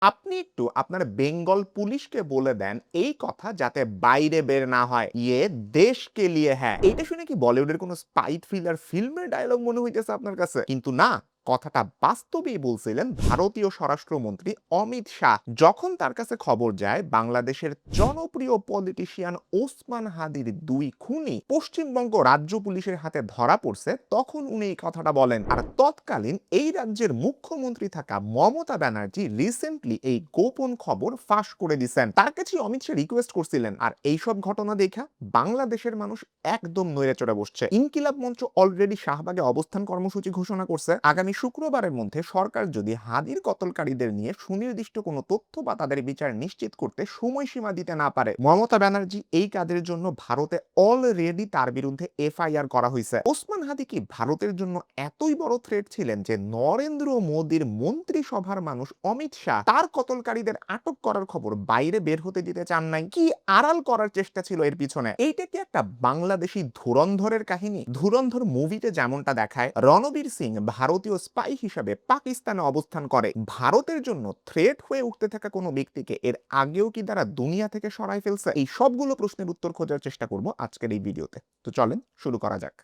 আপনি একটু আপনার বেঙ্গল পুলিশকে বলে দেন এই কথা যাতে বাইরে বের না হয়। ইয়ে দেশ কে লিয়ে হ্যাঁ। এইটা শুনে কি বলিউডের কোনো স্পাই থ্রিলার ফিল্মের ডায়লগ মনে হইতেছে আপনার কাছে? কিন্তু না, কথাটা বাস্তবেই বলছিলেন ভারতীয় স্বরাষ্ট্রমন্ত্রী অমিত শাহ। যখন তার কাছে খবর যায় বাংলাদেশের জনপ্রিয় পলিটিশিয়ান ওসমান হাদির ২ খুনি পশ্চিমবঙ্গ রাজ্য পুলিশের হাতে ধরা পড়ছে, তখন উনি এই কথাটা বলেন। আর তৎকালীন এই রাজ্যের মুখ্যমন্ত্রী থাকা মমতা ব্যানার্জি রিসেন্টলি এই গোপন খবর ফাঁস করে দিছেন। তার কাছে অমিত শাহ রিকোয়েস্ট করছিলেন। আর এইসব ঘটনা দেখা বাংলাদেশের মানুষ একদম নড়ে চড়ে বসছে। ইনকিলাব মঞ্চ অলরেডি শাহবাগে অবস্থান কর্মসূচি ঘোষণা করছে। আগামী শুক্রবারের মধ্যে সরকার যদি হাদির কতলকারীদের নিয়ে সুনির্দিষ্ট কোনো তথ্য বা তাদের বিচার নিশ্চিত করতে সময়সীমা দিতে না পারে, মমতা ব্যানার্জি এই কাজের জন্য ভারতে অলরেডি তার বিরুদ্ধে এফআইআর করা হয়েছে। ওসমান হাদি কি ভারতের জন্য এতই বড় থ্রেট ছিলেন যে নরেন্দ্র মোদীর মন্ত্রিসভার মানুষ অমিত শাহ তার কতলকারীদের আটক করার খবর বাইরে বের হতে দিতে চান নাই? কি আড়াল করার চেষ্টা ছিল এর পিছনে? এইটা কি একটা বাংলাদেশি ধুরন্ধরের কাহিনী? ধুরন্ধর মুভিতে যেমনটা দেখায়, রণবীর সিং ভারতীয় স্পাই হিসাবে পাকিস্তানে অবস্থান করে। ভারতের জন্য থ্রেট হয়ে উঠতে থাকা কোনো ব্যক্তিকে এর আগেও কি তারা দুনিয়া থেকে সরাই ফেলছে? এই সবগুলো প্রশ্নের উত্তর খোঁজার চেষ্টা করব আজকের এই ভিডিওতে। তো চলেন শুরু করা যাক।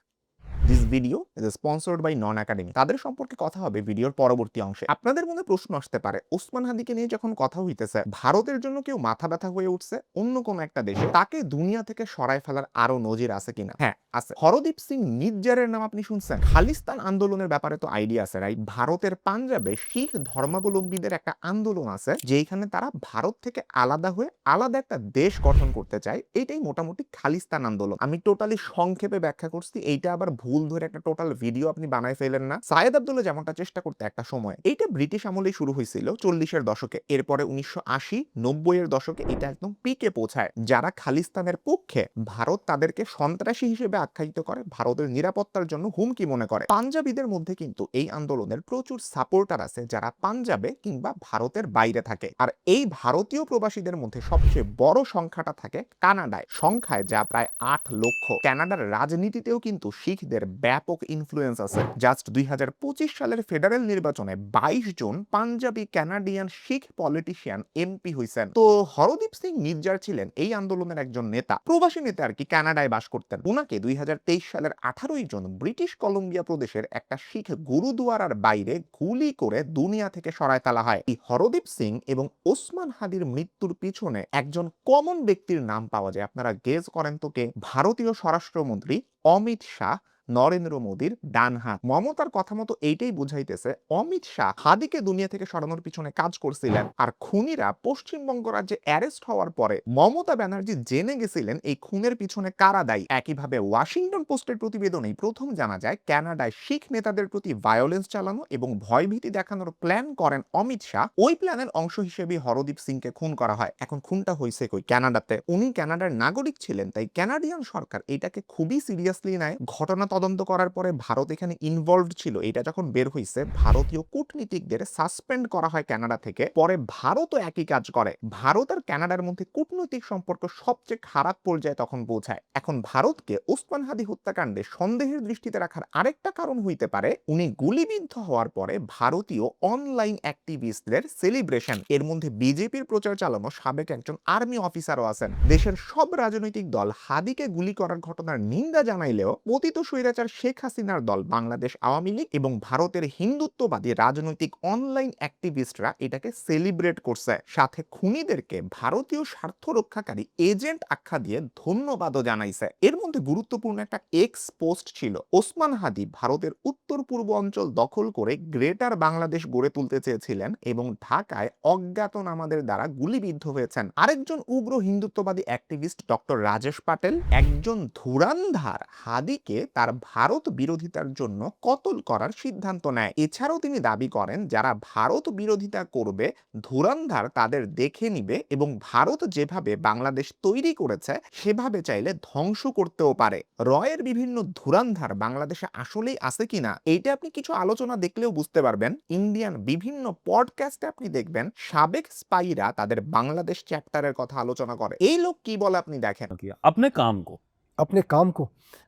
This video is sponsored by Non Academy. তাদের সম্পর্কে কথা হবে ভিডিওর পরবর্তী অংশে। আপনাদের মনে প্রশ্ন আসতে পারে, ওসমান হাদিকে নিয়ে যখন কথা হইতেছে, ভারতের জন্য কেউ মাথা ব্যথা হয়ে উঠছে অন্য কোন একটা দেশে, তাকে দুনিয়া থেকে সরায় ফেলার আরো নজির আছে কিনা? হ্যাঁ আছে। হরদীপ সিং নিজ্জারের নাম আপনি শুনছেন? খালিস্তান আন্দোলনের ব্যাপারে তো আইডিয়া আছে রাইট? ভারতের পাঞ্জাবে শিখ ধর্মাবলম্বীদের একটা আন্দোলন আছে যেখানে তারা ভারত থেকে আলাদা হয়ে আলাদা একটা দেশ গঠন করতে চায়। এটাই মোটামুটি খালিস্তান আন্দোলন। আমি টোটালি সংক্ষেপে ব্যাখ্যা করছি, এইটা আবার ভুল ধরে একটা টোটাল ভিডিও আপনি বানায় ফেলেন না। সায়েদ আব্দুল্লাহ যেমনটা চেষ্টা করতে একটা সময়, এইটা ব্রিটিশ আমলেই শুরু হয়েছিল 40-এর দশকে। এরপরে 1980-90-এর দশকে এটা একদম পিকে পৌঁছায়। যারা খালিস্তানের পক্ষে, ভারত তাদেরকে সন্ত্রাসী হিসেবে আখ্যায়িত করে, ভারতের নিরাপত্তার জন্য হুমকি মনে করে। পাঞ্জাবিদের মধ্যে কিন্তু এই আন্দোলনের প্রচুর সাপোর্টার আছে যারা পাঞ্জাবে কিংবা ভারতের বাইরে থাকে। আর এই ভারতীয় প্রবাসীদের মধ্যে সবচেয়ে বড় সংখ্যাটা থাকে কানাডায়, সংখ্যায় যা প্রায় 8 লক্ষ। কানাডার রাজনীতিতেও কিন্তু শিখদের ব্যাপক ইনফ্লুয়েন্স আছে। জাস্ট 2025 সালের ফেডারেল নির্বাচনে 22 জন পাঞ্জাবি কানাডিয়ান শিখ পলিটিশিয়ান এমপি হইছেন। তো হরদীপ সিং নিজ্জার ছিলেন এই আন্দোলনের একজন নেতা, প্রবাসী নেতা আর কি, কানাডায় বাস করতেন। উনাকে 2023 সালের 18 জন ব্রিটিশ কলম্বিয়া প্রদেশের একটা শিখ গুরুদুয়ারার বাইরে গুলি করে দুনিয়া থেকে সরায় ফেলা হয়। এই হরদীপ সিং এবং ওসমান হাদির মৃত্যুর পিছনে একজন কমন ব্যক্তির নাম পাওয়া যায়। আপনারা গেস করেন তো কে? ভারতীয় স্বরাষ্ট্রমন্ত্রী অমিত শাহ, নরেন্দ্র মোদীর ডান হাত। মমতার কথা মতো এইটাই বুঝাইতেছে অমিত শাহ হাদিকে দুনিয়া থেকে সরানোর পিছনে কাজ করছিলেন। আর খুনিরা পশ্চিমবঙ্গ রাজ্যে অ্যারেস্ট হওয়ার পরে মমতা ব্যানার্জি জেনে গেছিলেন এই খুনের পিছনে কারা দায়ী। একইভাবে ওয়াশিংটন পোস্টের প্রতিবেদনেই প্রথম জানা যায় কানাডায় শিখ নেতাদের প্রতি ভায়োলেন্স চালানো এবং ভয়ভীতি দেখানোর প্ল্যান করেন অমিত শাহ। ওই প্ল্যানের অংশ হিসেবে হরদীপ সিংকে খুন করা হয়। এখন খুনটা হয়েছে কই? কানাডাতে। উনি কানাডার নাগরিক ছিলেন, তাই কানাডিয়ান সরকার এটাকে খুবই সিরিয়াসলি নেয়। ঘটনা তদন্ত করার পরে ভারত এখানে ইনভলভড ছিল, এটা যখন বের হইছে, ভারতীয় কূটনীতিকদের সাসপেন্ড করা হয় কানাডা থেকে। পরে ভারতও একই কাজ করে। ভারত আর কানাডার মধ্যে কূটনৈতিক সম্পর্ক সবচেয়ে খারাপ পর্যায়ে তখন পৌঁছায়। এখন ভারতকে ওসমান হাদি হত্যাকাণ্ডে সন্দেহের দৃষ্টিতে রাখার আরেকটা কারণ হইতে পারে উনি গুলিবিদ্ধ হওয়ার পরে ভারতীয় অনলাইন অ্যাক্টিভিস্টদের সেলিব্রেশন। এর মধ্যে বিজেপির প্রচার চালানো সাবেক একজন আর্মি অফিসারও আছেন। দেশের সব রাজনৈতিক দল হাদিকে গুলি করার ঘটনার নিন্দা জানাইলেও পতিত স্বৈরাচার শেখ হাসিনার দল বাংলাদেশ আওয়ামী লীগ এবং ভারতের হিন্দুত্ববাদী রাজনৈতিক অনলাইন অ্যাক্টিভিস্টরা এটাকে সেলিব্রেট করছে। সাথে খুনিদেরকে ভারতীয় স্বার্থ রক্ষাকারী এজেন্ট আখ্যা দিয়ে ধন্যবাদও জানাইছে। এর মধ্যে গুরুত্বপূর্ণ একটা এক্স পোস্ট ছিল, ওসমান হাদি ভারতের উত্তর পূর্ব অঞ্চল দখল করে গ্রেটার বাংলাদেশ গড়ে তুলতে চেয়েছিলেন এবং ঢাকায় অজ্ঞাতনামাদের দ্বারা গুলিবিদ্ধ হয়েছেন। আরেকজন উগ্র হিন্দুত্ববাদী অ্যাক্টিভিস্ট ডক্টর রাজেশ পাটেল একজন ধুরান্ধার হাদিকে তার ভারত বিরোধিতার জন্য কতল করার সিদ্ধান্ত নেয়। এছাড়াও তিনি দাবি করেন যারা ভারত বিরোধিতা করবে ধুরান্ধার তাদের দেখে নিবে এবং ভারত যেভাবে বাংলাদেশ তৈরি করেছে সেভাবে চাইলে ধ্বংস করতেও পারে। রয়ের বিভিন্ন ধুরান্ধার বাংলাদেশে আসলেই আছে কিনা এইটা আপনি কিছু আলোচনা দেখলেও বুঝতে পারবেন। ইন্ডিয়ান বিভিন্ন পডকাস্টে আপনি দেখবেন সাবেক স্পাইরা তাদের বাংলাদেশ চ্যাপ্টারের কথা আলোচনা করে। এই লোক কি বলে আপনি দেখেন। किया अपने काम को अपने काम को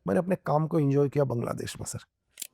मैंने अपने काम को एंजॉय किया बांग्लादेश में सर।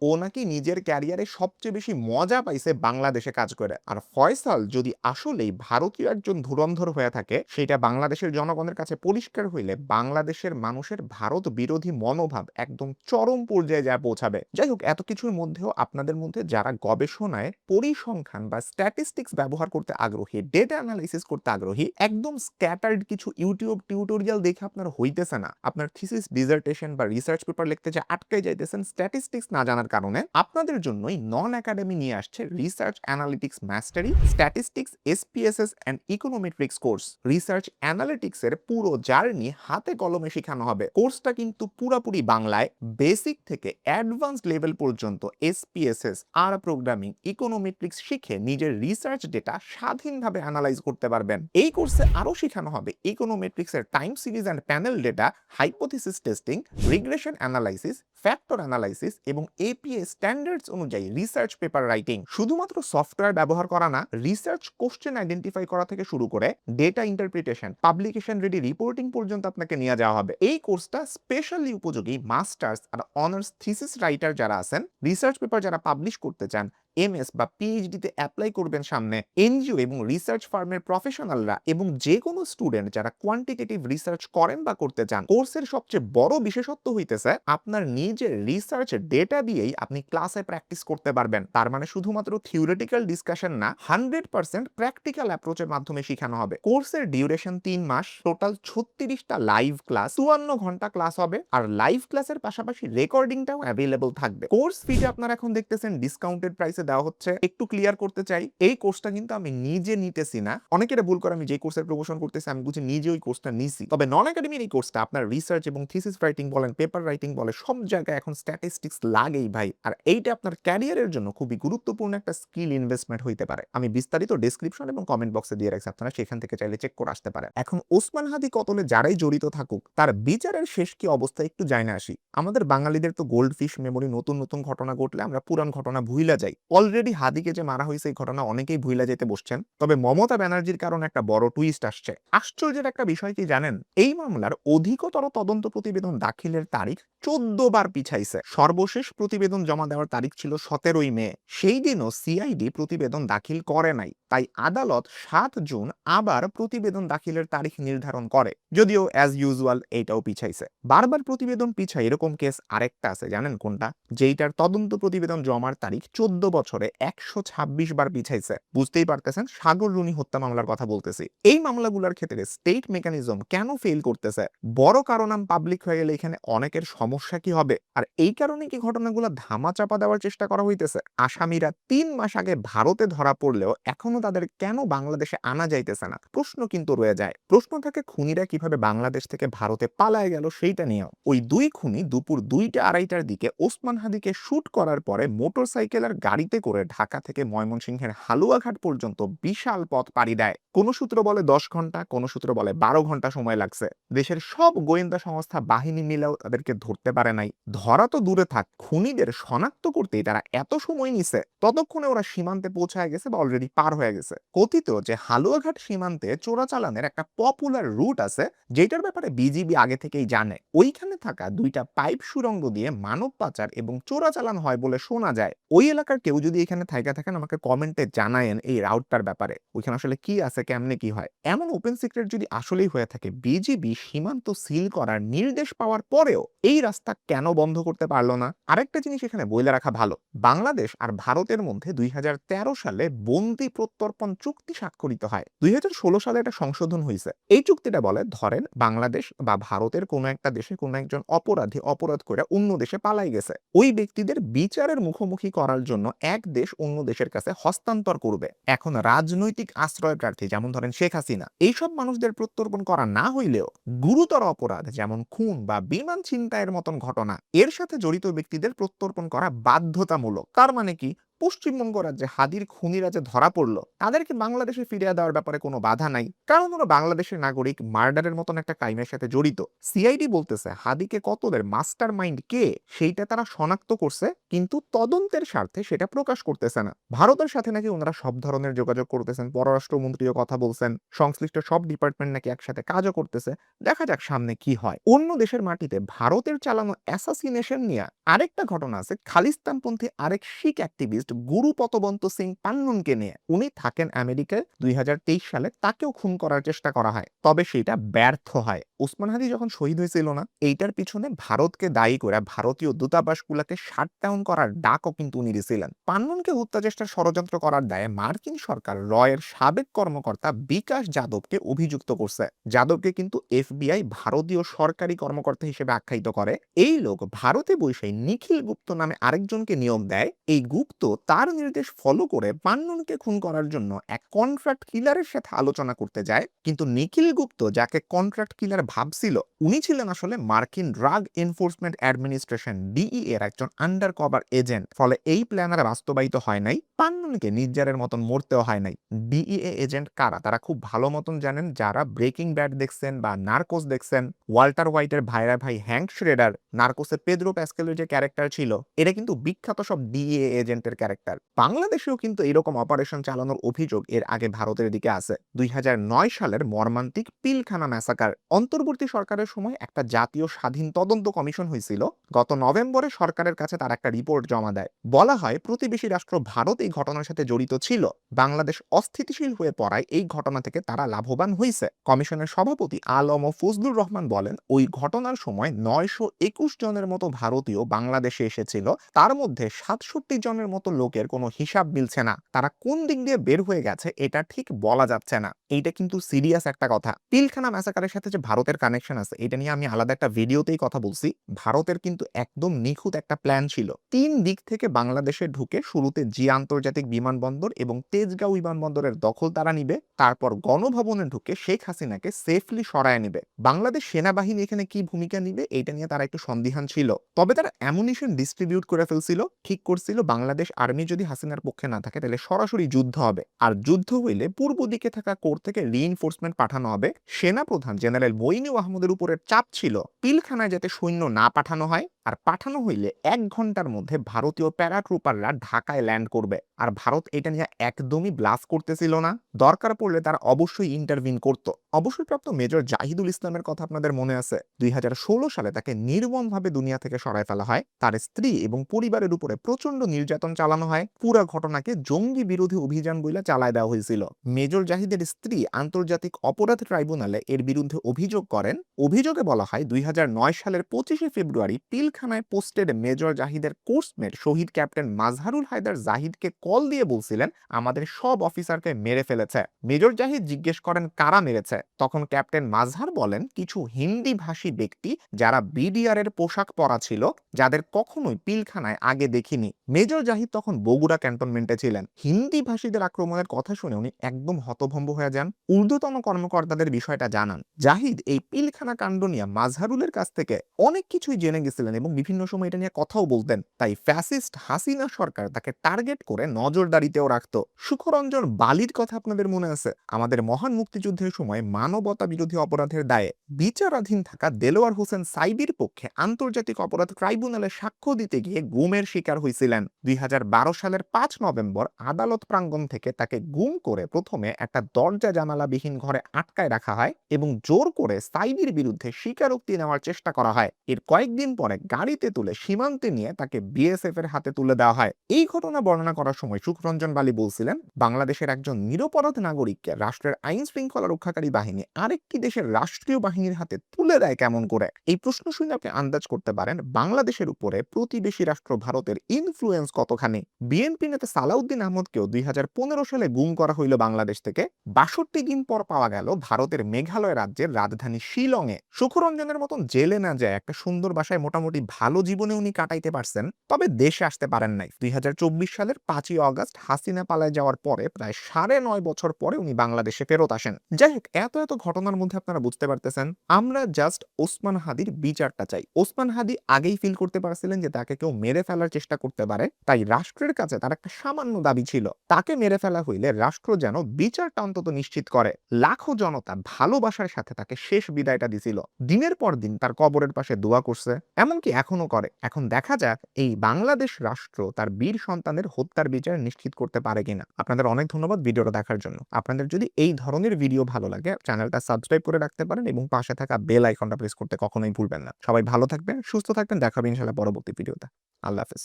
ও নাকি নিজের ক্যারিয়ারে সবচেয়ে বেশি মজা পাইছে বাংলাদেশে কাজ করে। আর ফয়সাল যদি আসলেই ভারতীয় একজন ধুরন্ধর হয়ে থাকে, সেটা বাংলাদেশের জনগণের কাছে পরিষ্কার হইলে বাংলাদেশের মানুষের ভারত বিরোধী মনোভাব একদম চরম পর্যায়ে যা পৌঁছাবে। যাই হোক, এত কিছুর মধ্যেও আপনাদের মধ্যে যারা গবেষণায় পরিসংখ্যান বা স্ট্যাটিস্টিক্স ব্যবহার করতে আগ্রহী, ডেটা অ্যানালাইসিস করতে আগ্রহী, একদম স্ক্যাটার্ড কিছু ইউটিউব টিউটোরিয়াল দেখে আপনার হইতেছে না, আপনার থিসিস, ডিসার্টেশন বা রিসার্চ পেপার লিখতে যে আটকে যাইতেছেন স্ট্যাটিস্টিক্স না জানার কারণে, আপনাদের জন্যই নন একাডেমি নিয়ে আসছে research analytics mastery, statistics, SPSS and econometrics course. Research analytics এর পুরো জার্নি হাতে কলমে শেখানো হবে। কোর্সটা কিন্তু পুরোপুরি বাংলায়, বেসিক থেকে অ্যাডভান্সড লেভেল পর্যন্ত এসপিএসএস, আর প্রোগ্রামিং, ইকোনোমেট্রিক্স শিখে নিজের রিসার্চ ডেটা স্বাধীনভাবে অ্যানালাইজ করতে পারবেন। এই কোর্সে আরো শেখানো হবে ইকোনোমেট্রিক্স এর time series and panel data, hypothesis testing, regression analysis, factor analysis এবং এপিএ স্ট্যান্ডার্ডস অনুযায়ী রিসার্চ পেপার রাইটিং। শুধুমাত্র সফটওয়্যার ব্যবহার করা না, রিসার্চ কোশ্চেন আইডেন্টিফাই করা থেকে শুরু করে data interpretation, publication ready reporting পর্যন্ত আপনাকে নিয়ে যাওয়া হবে। এই কোর্সটা স্পেশালি উপযোগী মাস্টার্স আর অনার্স থিসিস রাইটার যারা আছেন, রিসার্চ পেপার যারা পাবলিশ করতে চান, এমএস বা পিএইচডি তে অ্যাপ্লাই করবেন সামনে, এনজিও এবং রিসার্চ ফার্মের প্রফেশনালরা এবং যে কোনো স্টুডেন্ট যারা কোয়ান্টিটেটিভ রিসার্চ করেন বা করতে চান। কোর্সের সবচেয়ে বড় বিশেষত্ব হইতেছে আপনার নিজের রিসার্চ ডেটা দিয়েই আপনি ক্লাসে প্র্যাকটিস করতে পারবেন। তার মানে শুধুমাত্র থিওরিটিক্যাল ডিসকাশন না, 100% প্র্যাকটিক্যাল অ্যাপ্রোচের মাধ্যমে শেখানো হবে। কোর্সের ডিউরেশন 3 মাস, টোটাল 36টা লাইভ ক্লাস, 54 ঘন্টা ক্লাস হবে। আর লাইভ ক্লাসের পাশাপাশি রেকর্ডিংটাও অ্যাভেলেবল থাকবে। কোর্স ফিটা আপনারা এখন দেখতেছেন ডিসকাউন্টেড প্রাইসে দেওয়া হচ্ছে। একটু ক্লিয়ার করতে চাই, এই কোর্সটা কিন্তু আমি নিজে নিতেছি না। অনেকের ভুল করে আমি যে কোর্সের প্রমোশন করতেছি আমি বুঝি নিজে ওই কোর্সটা নিছি। তবে নন একাডেমির এই কোর্সটা আপনার রিসার্চ এবং থিসিস রাইটিং বলেন, পেপার রাইটিং বলে, সব জায়গায় এখন স্ট্যাটিস্টিক্স লাগেই ভাই। আর এইটা আপনার ক্যারিয়ারের জন্য খুবই গুরুত্বপূর্ণ একটা স্কিল ইনভেস্টমেন্ট হইতে পারে। আমি বিস্তারিত ডেসক্রিপশন এবং কমেন্ট বক্সে দিয়ে রাখছি, আপনারা সেখান থেকে চাইলে চেক করে আসতে পারেন। এখন ওসমান হাদি কতলে যারাই জড়িত থাকুক, তার বিচারের শেষ কি অবস্থা একটু জানা আসি। আমাদের বাঙালিদের তো গোল্ড ফিশ মেমোরি, নতুন নতুন ঘটনা ঘটলে আমরা পুরান ঘটনা ভুইলা যাই। অলরেডি হাদিকে যে মারা হয়েছে এই ঘটনা অনেকেই ভুইলা যেতে বসছেন। তবে মমতা ব্যানার্জির কারণে একটা বড় টুইস্ট আসছে। আশ্চর্যের একটা বিষয় কি জানেন, এই মামলার অধিকতর তদন্ত প্রতিবেদন দাখিলের তারিখ 14 বার পিছাইছে। সর্বশেষ প্রতিবেদন জমা দেওয়ার তারিখ ছিল 17ই মে। সেই দিনও সিআইডি প্রতিবেদন দাখিল করে নাই। তাই আদালত 7 জুন আবার প্রতিবেদন দাখিলের তারিখ নির্ধারণ করে। যদিও অ্যাজ ইউজুয়াল এইটাও পিছাইছে। বারবার প্রতিবেদন পিছায় এরকম কেস আরেকটা আছে, জানেন কোনটা? যেইটার তদন্ত প্রতিবেদন জমার তারিখ 14 বছরে 126 বার পিছাইছে। বুঝতেই পারতেছেন সাগর রুনি হত্যা মামলার কথা বলতেছি। এই মামলাগুলোর ক্ষেত্রে স্টেট মেকানিজম কেন ফেল করতেছে? বড় কারণ পাবলিক হয়ে গেলে এখানে অনেকের সমস্যা কি হবে? আর এই কারণে কি ঘটনাগুলো ধামাচাপা দেওয়ার চেষ্টা করা হইতেছে? আসামিরা 3 মাস আগে ভারতে ধরা পড়লেও এখনো তাদের কেন বাংলাদেশে আনা যাইতেছে না? প্রশ্ন কিন্তু রয়ে যায়। প্রশ্ন থাকে খুনিরা কিভাবে বাংলাদেশ থেকে ভারতে পালায় গেল সেইটা নিয়েও। ওই দুই খুনি দুপুর 2টা 2:30টার দিকে ওসমান হাদিকে শুট করার পরে মোটরসাইকেল আর গাড়িতে করে ঢাকা থেকে ময়মনসিংহের হালুয়াঘাট পর্যন্ত বিশাল পথ পাড়ি দেয়। কোন সূত্র বলে 10 ঘন্টা, কোন সূত্র বলে 12 ঘন্টা সময় লাগছে। দেশের সব গোয়েন্দা সংস্থা বাহিনী মিলেও তাদেরকে ধরতে পারে নাই। ধরা তো দূরে থাক, খুনিদের শনাক্ত করতেই তারা এত সময় নিছে। ততক্ষণে ওরা সীমান্তে পৌঁছায় গেছে বা অলরেডি পার হয়ে গেছে। কথিত যে হালুয়াঘাট সীমান্তে চোরাচালানের একটা পপুলার রুট আছে, যেটার ব্যাপারে বিজিবি আগে থেকেই জানে। ওইখানে থাকা 2টা পাইপ সুড়ঙ্গ দিয়ে মানব পাচার এবং চোরাচালান হয় বলে শোনা যায়। ওই এলাকার কেউ যদি এখানে থাইকা থাকেন আমাকে কমেন্টে জানায়েন এই রাউটটার ব্যাপারে, ওইখানে আসলে কি আছে, কেমনে কি হয়। এমন ওপেন সিক্রেট যদি আসলেই হয়ে থাকে, বিজিবি সীমান্ত সিল করার নির্দেশ পাওয়ার পরেও এই রাস্তা কেন বন্ধ করতে পারলো না? আরেকটা জিনিস এখানে বইলে রাখা ভালো, বাংলাদেশ আর ভারতের মধ্যে 2013 সালে বন্দি প্রত্যর্পণ চুক্তি স্বাক্ষরিত হয়। 2016 সালে একটা সংশোধন হয়েছে। এই চুক্তিটা বলে, ধরেন বাংলাদেশ বা ভারতের কোনো একটা দেশে কোনো একজন অপরাধী অপরাধ করে অন্য দেশে পালাই গেছে, ওই ব্যক্তিদের বিচারের মুখোমুখি করার জন্য এক দেশ অন্য দেশের কাছে হস্তান্তর করবে। এখন রাজনৈতিক আশ্রয় প্রার্থী যেমন ধরেন শেখ হাসিনা, এইসব মানুষদের প্রত্যর্পণ করা না হইলেও গুরুতর অপরাধ যেমন খুন বা বিমান ছিনতাইয়ের মতন ঘটনা, এর সাথে জড়িত ব্যক্তিদের প্রত্যর্পণ করা বাধ্যতামূলক। তার মানে কি, পশ্চিমবঙ্গ রাজ্যে হাদির খুনিরা যে ধরা পড়লো তাদেরকে বাংলাদেশে ফিরিয়ে দেওয়ার ব্যাপারে কোনো বাধা নাই, কারণ ওরা বাংলাদেশের নাগরিক, মার্ডারের মতন একটা ক্রাইমের সাথে জড়িত। সিআইডি বলতেছে হাদিকে কতলের মাস্টার মাইন্ড কে সেইটা তারা শনাক্ত করছে, কিন্তু তদন্তের স্বার্থে সেটা প্রকাশ করতেছে না। ভারতের সাথে নাকি ওনারা সব ধরনের যোগাযোগ করতেছেন, পররাষ্ট্রমন্ত্রীও কথা বলছেন, সংশ্লিষ্ট সব ডিপার্টমেন্ট নাকি একসাথে কাজও করতেছে। দেখা যাক সামনে কি হয়। অন্য দেশের মাটিতে ভারতের চালানো অ্যাসাসিনেশন নিয়ে আরেকটা ঘটনা আছে, খালিস্তানপন্থী আরেক শিখ অ্যাক্টিভিস্ট গুরু পতবন্ত সিং পান্নুনকে নিয়ে। উনি থাকেন আমেরিকায়। 2023 সালে তাকেও খুন করার চেষ্টা করা হয়, তবে সেটা ব্যর্থ হয়। ওসমান হাদি যখন শহীদ হয়েছিল না, এইটার পিছনে ভারতকে দায়ী করে ভারতীয় দূতাবাসগুলোকে শাটডাউন করার ডাকও কিন্তু উনি দিয়েছিলেন। পান্নুনকে হত্যা চেষ্টার ষড়যন্ত্র করার দায়ে মার্কিন সরকার রয়ের সাবেক কর্মকর্তা বিকাশ যাদবকে অভিযুক্ত করছে। যাদবকে কিন্তু এফবিআই ভারতীয় সরকারি কর্মকর্তা হিসেবে আখ্যায়িত করে। এই লোক ভারতে বসে নিখিল গুপ্ত নামে আরেকজনকে নিয়োগ দেয়। এই গুপ্ত তার নির্দেশ ফলো করে পান্নুনকে খুন করার জন্য এক কন্ট্রাক্ট কিলারের সাথে আলোচনা করতে যায়, কিন্তু নিখিল গুপ্ত যাকে কন্ট্রাক্ট কিলার ভাবছিল উনি ছিলেন আসলে মার্কিন ড্রাগ এনফোর্সমেন্ট অ্যাডমিনিস্ট্রেশন ডিই এর একজন আন্ডার কভার এজেন্ট। ফলে এই প্ল্যান আর বাস্তবায়িত হয় নাই, পান্নুনকে নির্জারের মতন মরতেও হয় নাই। ডিইএ এজেন্ট কারা তারা খুব ভালো মতন জানেন, যারা ব্রেকিং ব্যাড দেখছেন বা নার্কোস দেখছেন। ওয়াল্টার হোয়াইটের ভাইরা ভাই হ্যাঙ্ক শ্রেডার, নার্কোসে পেদ্রো প্যাসকেলের যে ক্যারেক্টার ছিল, এটা কিন্তু বিখ্যাত সব ডিএ এজেন্টের ক্যারেক্টার। বাংলাদেশেও কিন্তু এরকম অপারেশন চালানোর অভিযোগ এর আগে ভারতের দিকে আছে। 2009 সালের মর্মান্তিক পিলখানা ম্যাসাকার, অন্তর্বর্তী সরকারের সময় একটা জাতীয় স্বাধীন তদন্ত কমিশন হয়েছিল। গত নভেম্বরে সরকারের কাছে তার একটা রিপোর্ট জমা দেয়। বলা হয় প্রতিবেশী রাষ্ট্র ভারত এই ঘটনার সাথে জড়িত ছিল, বাংলাদেশ অস্থিতিশীল হয়ে পড়ায় এই ঘটনা থেকে তারা লাভবান হয়েছে। কমিশনের সভাপতি আলম ও ফজলুর রহমান বলেন, ওই ঘটনার সময় 921 জনের মতো ভারতীয় বাংলাদেশে এসেছিল, তার মধ্যে 67 জনের মতো লোকের কোনো হিসাব মিলছে না। তারা কোন দিক দিয়ে বের হয়ে গেছে এটা ঠিক বলা যাচ্ছে না। এইটা কিন্তু সিরিয়াস একটা কথা। পিলখানা ম্যাসাকারের সাথে যে ভারতের কানেকশন আছে এটা নিয়ে আমি আলাদা একটা ভিডিওতেই কথা বলছি। ভারতের কিন্তু একদম নিখুঁত একটা প্ল্যান ছিল। 3 দিক থেকে বাংলাদেশে ঢুকে শুরুতে জি আন্তর্জাতিক বিমানবন্দর এবং তেজগাঁও বিমানবন্দরের দখল তারা নিবে, তারপর গণভবনে ঢুকে শেখ হাসিনাকে সেফলি সরায় নেবে। বাংলাদেশ সেনাবাহিনী এখানে কি ভূমিকা নিবে এটা নিয়ে তারা একটু সন্দিহান ছিল, তবে তারা অ্যামুনিশন ডিস্ট্রিবিউট করে ফেলছিল। ঠিক করছিল বাংলাদেশ আর্মি যদি হাসিনার পক্ষে না থাকে তাহলে সরাসরি যুদ্ধ হবে, আর যুদ্ধ হইলে পূর্ব দিকে থাকা কোর থেকে রিইনফোর্সমেন্ট পাঠানো হবে। সেনা প্রধান জেনারেল মইনু আহমদের উপরের চাপ ছিল পিলখানায় যাতে সৈন্য না পাঠানো হয়, আর পাঠানো হইলে 1 ঘন্টার মধ্যে ভারতীয় প্যারাট্রুপাররা ঢাকায় ল্যান্ড করবে। আর ভারত এটা নিয়ে একদমই ব্লাস্ট করতেছিল না, দরকার পড়লে তারা অবশ্যই ইন্টারভিন করত। অবসরপ্রাপ্ত মেজর জাহিদুল ইসলামের কথা আপনাদের মনে আছে, 2016 সালে তাকে নির্মমভাবে দুনিয়া থেকে সরায় ফেলা হয়। তার স্ত্রী এবং পরিবারের উপরে প্রচন্ড নির্যাতন চালানো হয়। পুরো ঘটনাকে জঙ্গি বিরোধী অভিযান বলে চালায় দেওয়া হয়েছিল। মেজর জাহিদের স্ত্রী আন্তর্জাতিক অপরাধ ট্রাইব্যুনালে এর বিরুদ্ধে অভিযোগ করেন। অভিযোগে বলা হয় 2009 সালের 25শে ফেব্রুয়ারি পিলখানায় পোস্টেড মেজর জাহিদের কোর্সমেট শহীদ ক্যাপ্টেন মাজহারুল হায়দার জাহিদকে কল দিয়ে বলছিলেন আমাদের সব অফিসারকে মেরে ফেলেছে। মেজর জাহিদ জিজ্ঞেস করেন কারা মেরেছে, তখন ক্যাপ্টেন মাজহার বলেন কিছু হিন্দি ভাষী ব্যক্তি যারা বিডিআর এর পোশাক পরা ছিল, যাদের কখনোই পিলখানায় আগে দেখিনি। মেজর জাহিদ তখন বগুড়া ক্যান্টনমেন্টে ছিলেন। হিন্দি ভাষীদের আক্রমণের কথা শুনে উনি একদম হতভম্ব হয়ে যান। ঊর্ধ্বতন কর্মকর্তাদের বিষয়টা জানান। জাহিদ এই পিলখানা কাণ্ড নিয়ে মাজহারুলের কাছ থেকে অনেক কিছুই জেনে গেছিলেন এবং বিভিন্ন সময় এটা নিয়ে কথাও বলতেন। তাই ফ্যাসিস্ট হাসিনা সরকার তাকে টার্গেট করে নজরদারিতেও রাখত। সুখরঞ্জন বালির কথা আপনাদের মনে আছে, আমাদের মহান মুক্তিযুদ্ধের সময় মানবতা বিরোধী অপরাধের দায়ে বিচারাধীন থাকা দেলোয়ার হোসেন সাইদির পক্ষে আন্তর্জাতিক অপরাধ ট্রাইব্যুনালে সাক্ষ্য দিতে গিয়ে গুমের শিকার হয়েছিলেন। 2012 সালের 5 নভেম্বর আদালত প্রাঙ্গণ থেকে তাকে গুম করে প্রথমে একটা দরজা জানালাবিহীন ঘরে আটকায় রাখা হয় এবং জোর করে সাইদির বিরুদ্ধে স্বীকারোক্তি নেওয়ার চেষ্টা করা হয়। এর কয়েকদিন পরে গাড়িতে তুলে সীমান্তে নিয়ে তাকে বিএসএফ এর হাতে তুলে দেওয়া হয়। এই ঘটনা বর্ণনা করার সময় সুখরঞ্জন বালি বলছিলেন বাংলাদেশের একজন নিরপরাধ নাগরিককে রাষ্ট্রের আইন শৃঙ্খলা রক্ষাকারী বাহিনী আরেকটি দেশের রাষ্ট্রীয় বাহিনীর হাতে তুলে দেয় কেমন করে। এই প্রশ্ন শুনে আপনি আন্দাজ করতে পারেন বাংলাদেশের উপরে প্রতিবেশী রাষ্ট্র ভারতের ইনফ্লুয়েন্স কতখানি। বিএনপি নেতা সালাউদ্দিন আহমদকেও 2015 সালে গুম করা হইল বাংলাদেশ থেকে। 62 দিন পর পাওয়া গেল ভারতের মেঘালয় রাজ্যের রাজধানী শিলংয়ে। সুখরঞ্জনের মতন জেলে না যায় একটা সুন্দর বাসায় মোটামুটি ভালো জীবনে উনি কাটাইতে পারছেন, তবে দেশে আসতে পারেন নাই। 2024 সালের 5ই অগাস্ট হাসিনা পালায় যাওয়ার পরে প্রায় 9.5 বছর পরে উনি বাংলাদেশে ফেরত আসেন। যাই হোক, এত ঘটনার মধ্যে আপনারা বুঝতে পারতেছেন আমরা জাস্ট ওসমান হাদির বিচারটা চাই। ওসমান হাদি আগেই ফিল করতে পারছিলেন যে তাকে কেউ মেরে ফেলার চেষ্টা করতে পারে, তাই রাষ্ট্রের কাছে তার একটা সামান্য দাবি ছিল, তাকে মেরে ফেলা হইলে রাষ্ট্র যেন বিচারটা অন্তত নিশ্চিত করে। লাখো জনতা ভালোবাসার সাথে তাকে শেষ বিদায়টা দিছিল, দিনের পর দিন তার কবরের পাশে দোয়া করছে, এমনকি এখনো করে। এখন দেখা যাক এই বাংলাদেশ রাষ্ট্র তার বীর সন্তানের হত্যার বিচার নিশ্চিত করতে পারে কিনা। আপনাদের অনেক ধন্যবাদ ভিডিওটা দেখার জন্য। আপনাদের যদি এই ধরনের ভিডিও ভালো লাগে চ্যানেলটা সাবস্ক্রাইব করে রাখতে পারেন এবং পাশে থাকা বেল আইকনটা প্রেস করতে কখনোই ভুলবেন না। সবাই ভালো থাকবেন, সুস্থ থাকবেন, দেখা হবে ইনশাআল্লাহ পরবর্তী ভিডিওতে। আল্লাহ হাফেজ।